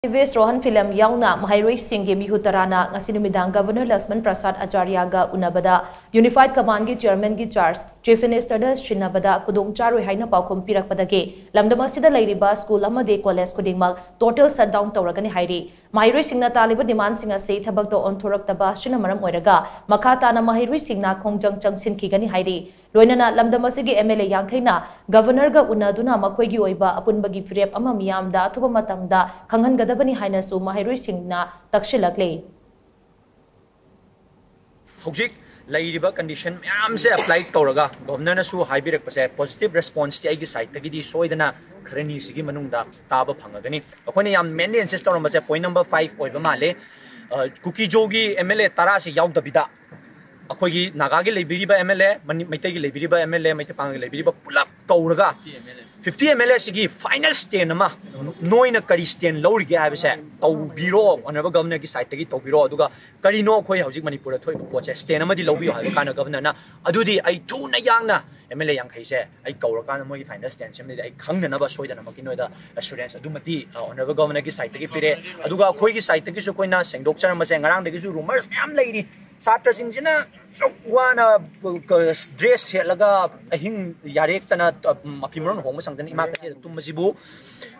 Activist Rohan Philem yaona maheiroi singe meehut tarana ngasi numidang Governor Lakshman Prasad Acharya ga unnabada Unified Command gi Chairman gi charge Chief Minister da Sinabada Khudong Charoi haina paokhum pirakpadagi lamdam asida leiriba school amadi college khudingmak total shutdown touragani hairi maheiroi singna taliba demand singa sei thabak do onthorak taba sina maram oiraga makha tana maheiroi singna khongjang changsin khigani hairi loinana lamdam asigi MLA yangkhaina Governor ga unaduna makhoi gi oiba apunbagi firep ama miyamda athuba matamda khanghan gadabani haina su maheiroi singna takshilakle Hojik leiriba condition myam se apply toraga governor na su hybrid pase positive response ti agi site tagi di soidana khrani sigi manungda taba phangagani akhoni yam mainly insist on base point number 5 oiba male cookie jogi MLA tara se yaw dabida akhoi naga gi leibiriba MLA maitai gi leibiriba MLA maitai pang gi leibiriba pulap toraga 50 MLA sigi final stand ama noina kari stand lori ge habise tau biro honorable governor gi site tagi tau biro aduga kari no khoi hojik manipur thoi po che stand ama di lobi ha kana governor na adudi ai thu na yang na MLA yang khaise ai kaura kana moi final stand sem ai khangna na ba soidana ma kinoida assurance adumati honorable governor gi site tagi pire aduga khoi gi site tagi su koina sengdok char ma se ngarang dagi su rumors myam leiri Satra sinjina wana dress laga ahing yarek tana mapimron hong masangdan ima ka tumasibu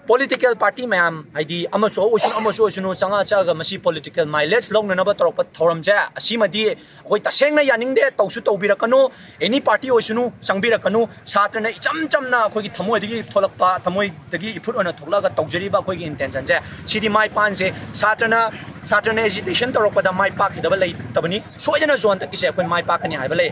political party mayam ID amaso osunu changa chaga masi political mileage long na ba torok thoram ja asimadi hoi tasengna yaning de tawsu tawbirakano any party osunu changbirakano satra na icham chamna khoi gi thamoi digi tholakpa thamoi dagi ifut ona thoklaga tawjariba khoi gi intention ja sidi mai pan se satra na agitation torok da mai pak hidaba lei tabani soidana zone ta kise khoi mai pak ani haibale